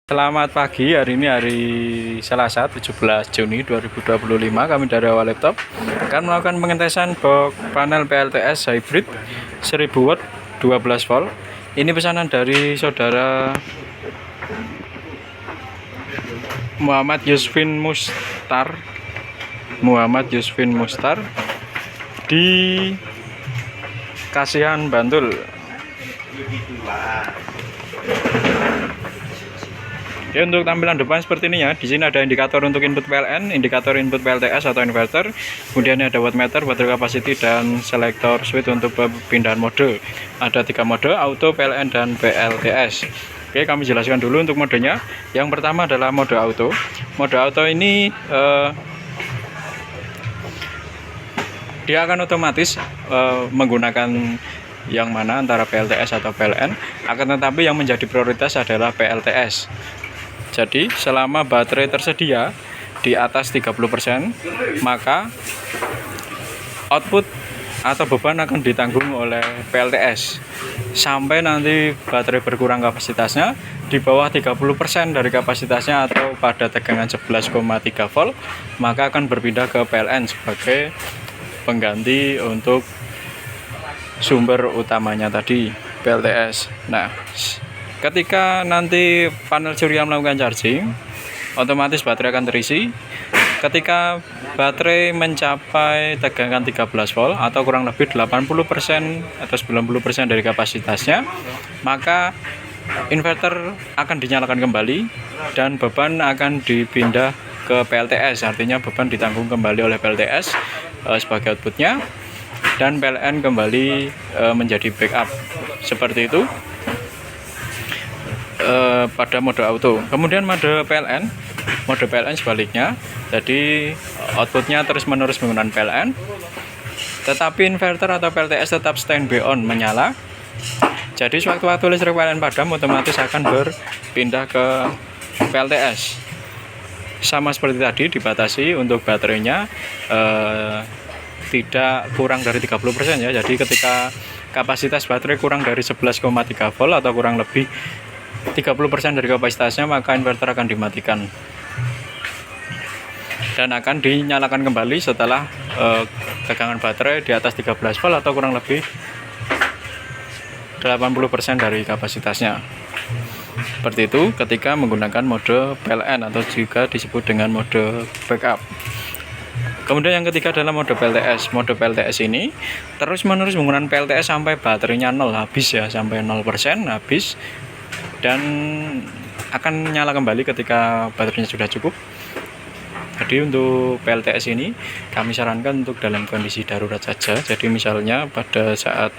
Selamat pagi, hari ini hari Selasa 17 Juni 2025. Kami dari Awal Laptop akan melakukan pengetesan box panel PLTS hybrid 1000 watt 12 volt. Ini pesanan dari saudara Muhammad Yusfin Mustar di Kasihan, Bantul. Oke, untuk tampilan depan seperti ini ya. Di sini ada indikator untuk input PLN, indikator input PLTS atau inverter. Kemudian ada wattmeter, baterai capacity, dan selektor switch untuk perpindahan mode. Ada 3 mode, auto, PLN, dan PLTS. Oke, kami jelaskan dulu untuk modenya. Yang pertama adalah mode auto. Mode auto ini dia akan otomatis menggunakan yang mana antara PLTS atau PLN. Akan tetapi yang menjadi prioritas adalah PLTS. Jadi selama baterai tersedia di atas 30%, maka output atau beban akan ditanggung oleh PLTS. Sampai nanti baterai berkurang kapasitasnya di bawah 30% dari kapasitasnya atau pada tegangan 11,3 volt, maka akan berpindah ke PLN sebagai pengganti untuk sumber utamanya tadi, PLTS. Nah, ketika nanti panel surya melakukan charging, otomatis baterai akan terisi. Ketika baterai mencapai tegangan 13 volt atau kurang lebih 80% atau 90% dari kapasitasnya, maka inverter akan dinyalakan kembali dan beban akan dipindah ke PLTS. Artinya beban ditanggung kembali oleh PLTS sebagai outputnya, dan PLN kembali menjadi backup. Seperti itu pada mode auto. Kemudian mode PLN sebaliknya, jadi outputnya terus menerus menggunakan PLN, tetapi inverter atau PLTS tetap standby on, menyala. Jadi sewaktu-waktu listrik PLN padam, otomatis akan berpindah ke PLTS. Sama seperti tadi, dibatasi untuk baterainya tidak kurang dari 30% ya. Jadi ketika kapasitas baterai kurang dari 11,3 volt atau kurang lebih 30% dari kapasitasnya, maka inverter akan dimatikan dan akan dinyalakan kembali setelah tegangan baterai di atas 13 volt atau kurang lebih 80% dari kapasitasnya. Seperti itu ketika menggunakan mode PLN atau juga disebut dengan mode backup. Kemudian yang ketiga adalah mode PLTS. Mode PLTS ini terus-menerus menggunakan PLTS sampai baterainya 0 habis ya, sampai 0% habis, dan akan nyala kembali ketika baterainya sudah cukup. Jadi untuk PLTS ini kami sarankan untuk dalam kondisi darurat saja. Jadi misalnya pada saat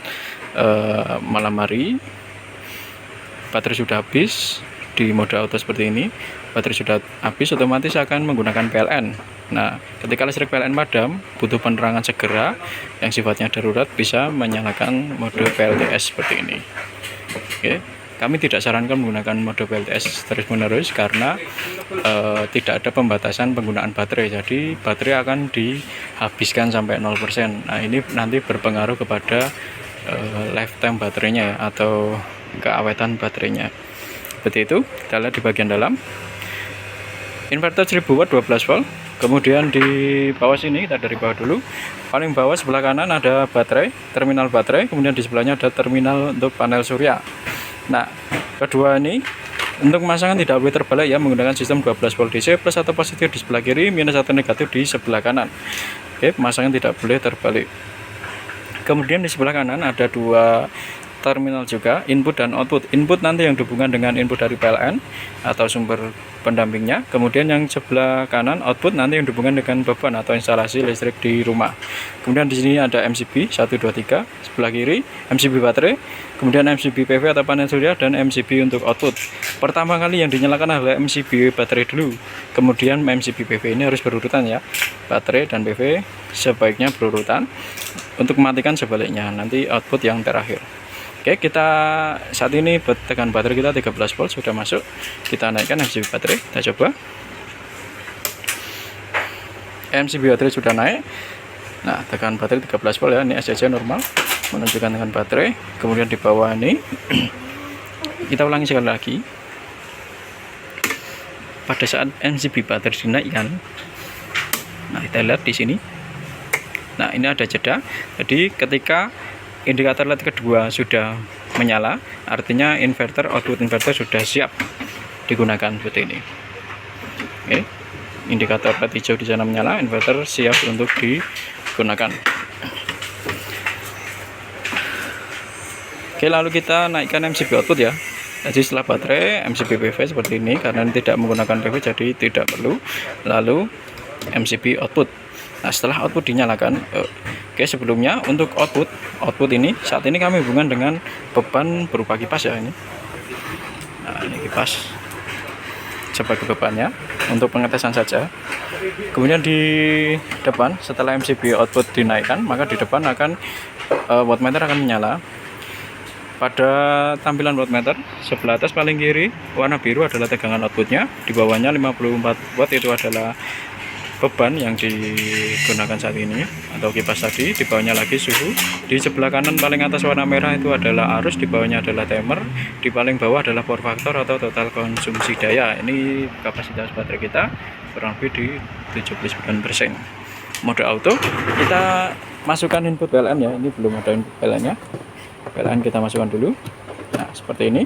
malam hari baterai sudah habis di mode auto seperti ini, baterai sudah habis, otomatis akan menggunakan PLN. Nah, ketika listrik PLN padam, butuh penerangan segera yang sifatnya darurat, bisa menyalakan mode PLTS seperti ini. Oke, kami tidak sarankan menggunakan mode PLTS terus-menerus karena tidak ada pembatasan penggunaan baterai. Jadi baterai akan dihabiskan sampai 0%. Nah, ini nanti berpengaruh kepada lifetime baterainya ya, atau keawetan baterainya. Seperti itu. Kita lihat di bagian dalam. Inverter 1000 watt 12 volt. Kemudian di bawah sini, kita dari bawah dulu. Paling bawah sebelah kanan ada baterai, terminal baterai. Kemudian di sebelahnya ada terminal untuk panel surya. Nah, kedua ini untuk pemasangan tidak boleh terbalik ya, menggunakan sistem 12 volt DC, plus atau positif di sebelah kiri, minus atau negatif di sebelah kanan. Oke, pemasangan tidak boleh terbalik. Kemudian di sebelah kanan ada 2 terminal juga, input dan output. Input nanti yang dihubungkan dengan input dari PLN atau sumber pendampingnya. Kemudian yang sebelah kanan output nanti yang dihubungkan dengan beban atau instalasi listrik di rumah. Kemudian di sini ada MCB 1 2 3, sebelah kiri MCB baterai, kemudian MCB PV atau panel surya, dan MCB untuk output. Pertama kali yang dinyalakan adalah MCB baterai dulu, kemudian MCB PV. Ini harus berurutan ya, baterai dan PV sebaiknya berurutan. Untuk mematikan sebaliknya, nanti output yang terakhir. Oke, kita saat ini tegangan baterai kita 13 volt sudah masuk. Kita naikkan MCB baterai, kita coba. MCB baterai sudah naik. Nah, tegangan baterai 13 volt ya, ini SCC normal menunjukkan tegangan baterai. Kemudian di bawah ini kita ulangi sekali lagi. pada saat MCB baterai dinaikkan. Nah, kita lihat di sini. Nah, ini ada jeda. Jadi ketika indikator LED kedua sudah menyala, artinya output inverter sudah siap digunakan seperti ini. Oke. Indikator LED hijau di sana menyala, inverter siap untuk digunakan. Oke, lalu kita naikkan MCB output ya. Jadi setelah baterai MCB PV seperti ini, karena ini tidak menggunakan PV jadi tidak perlu. Lalu MCB output. Nah, setelah output dinyalakan, oke, sebelumnya untuk output ini saat ini kami hubungan dengan beban berupa kipas ya ini. Nah, ini kipas sebagai bebannya untuk pengetesan saja. Kemudian di depan setelah MCB output dinaikkan, maka di depan akan wattmeter akan menyala. Pada tampilan wattmeter sebelah atas paling kiri warna biru adalah tegangan outputnya, di bawahnya 54 watt itu adalah beban yang digunakan saat ini atau kipas tadi, di bawahnya lagi suhu. Di sebelah kanan paling atas warna merah itu adalah arus, di bawahnya adalah timer, di paling bawah adalah power factor atau total konsumsi daya. Ini kapasitas baterai kita kurang lebih di 79%. Mode auto kita masukkan input PLN ya, ini belum ada input PLN nya. PLN kita masukkan dulu. Nah, seperti ini.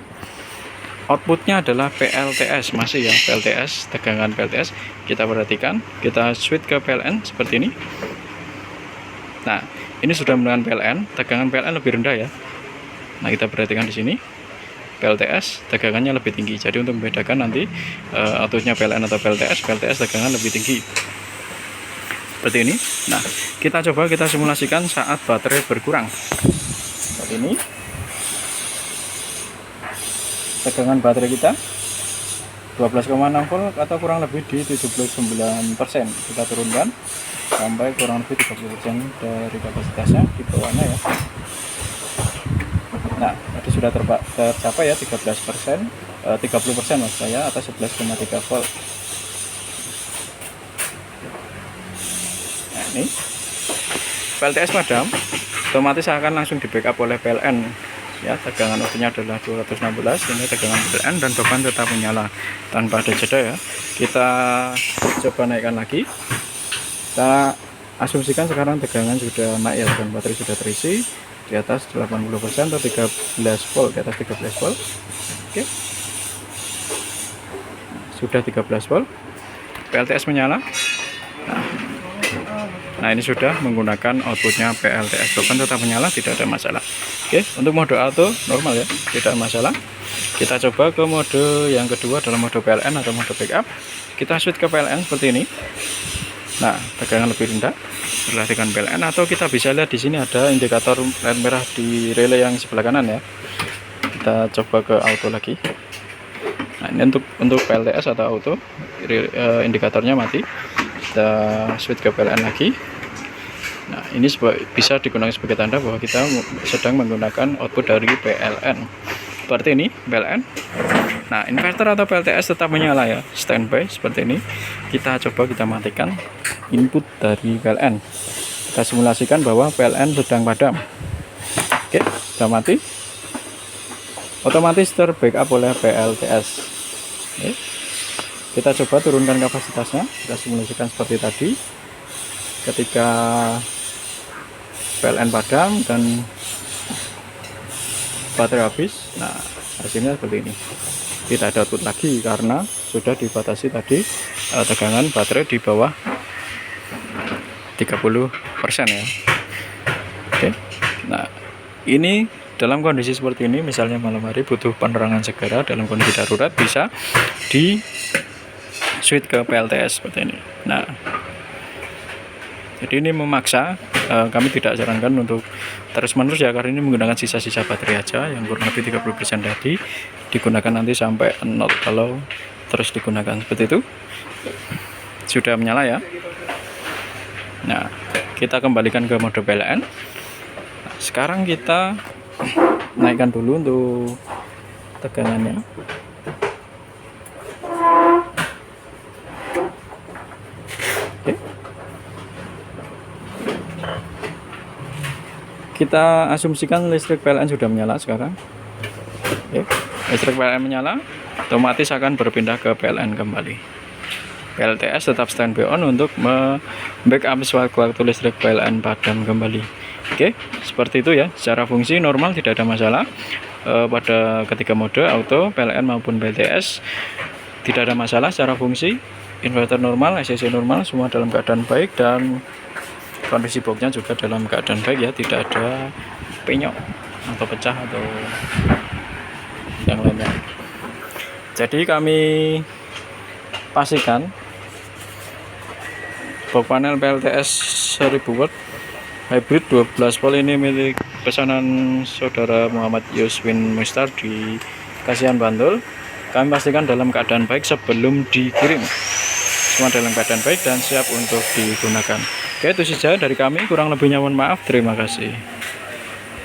Outputnya adalah PLTS, masih ya PLTS, tegangan PLTS. Kita perhatikan, kita switch ke PLN seperti ini. Nah, ini sudah menggunakan PLN, tegangan PLN lebih rendah ya. Nah, kita perhatikan di sini PLTS tegangannya lebih tinggi. Jadi untuk membedakan nanti outputnya PLN atau PLTS tegangan lebih tinggi. Seperti ini. Nah, kita coba kita simulasikan saat baterai berkurang. Seperti ini. Tegangan baterai kita 12,6 volt atau kurang lebih di 79%. Kita turunkan sampai kurang lebih 30% dari kapasitasnya di bawahnya ya. Nah, tadi sudah tercapai ya 30% maksud saya, atau 11,3 volt. Nah, ini PLTS padam, otomatis akan langsung di backup oleh PLN ya. Tegangan outputnya adalah 216, ini tegangan PLN dan beban tetap menyala tanpa ada jeda ya. Kita coba naikkan lagi. Kita asumsikan sekarang tegangan sudah naik ya, dan baterai sudah terisi di atas 80% atau 13 volt, di atas 13 volt. Oke. Nah, sudah 13 volt. PLTS menyala. Nah, ini sudah menggunakan outputnya PLTS, beban tetap menyala, tidak ada masalah. Oke, untuk mode auto normal ya, tidak masalah. Kita coba ke mode yang kedua adalah mode PLN atau mode backup. Kita switch ke PLN seperti ini. Nah, tegangan lebih rendah, perhatikan PLN, atau kita bisa lihat di sini ada indikator lampu merah di relay yang sebelah kanan ya. Kita coba ke auto lagi. Nah, ini untuk PLTS atau auto, indikatornya mati. Kita switch ke PLN lagi. Nah, ini bisa digunakan sebagai tanda bahwa kita sedang menggunakan output dari PLN. Seperti ini PLN. Nah, inverter atau PLTS tetap menyala ya, standby seperti ini. Kita coba kita matikan input dari PLN. Kita simulasikan bahwa PLN sedang padam. Oke, sudah mati. Otomatis terbackup oleh PLTS. Oke. Kita coba turunkan kapasitasnya, kita simulasikan seperti tadi. Ketika PLN padam dan baterai habis, nah hasilnya seperti ini. Tidak ada output lagi karena sudah dibatasi tadi tegangan baterai di bawah 30% ya. Oke. Nah, ini dalam kondisi seperti ini, misalnya malam hari butuh penerangan segera dalam kondisi darurat, bisa di switch ke PLTS seperti ini. Nah, jadi ini memaksa, kami tidak sarankan untuk terus menerus ya, karena ini menggunakan sisa-sisa baterai aja yang kurang lebih 30% tadi, digunakan nanti sampai 0 kalau terus digunakan seperti itu. Sudah menyala ya. Nah, kita kembalikan ke mode PLN. Nah, sekarang kita naikkan dulu untuk tegangannya. Oke. Kita asumsikan listrik PLN sudah menyala sekarang. Oke. Listrik PLN menyala. otomatis akan berpindah ke PLN kembali. PLTS tetap standby on untuk backup sewaktu-waktu listrik PLN padam kembali. Oke, seperti itu ya. Secara fungsi normal, tidak ada masalah pada ketiga mode auto, PLN maupun PLTS. Tidak ada masalah secara fungsi. Inverter normal, ACC normal, semua dalam keadaan baik, dan kondisi boxnya juga dalam keadaan baik ya, tidak ada penyok atau pecah atau yang lainnya. Jadi kami pastikan box panel PLTS 1000 watt hybrid 12 volt ini milik pesanan saudara Muhammad Yuswin Mustar di Kasihan, Bantul. Kami pastikan dalam keadaan baik sebelum dikirim. Semua dalam keadaan baik dan siap untuk digunakan. Oke, itu saja dari kami. Kurang lebihnya mohon maaf. Terima kasih.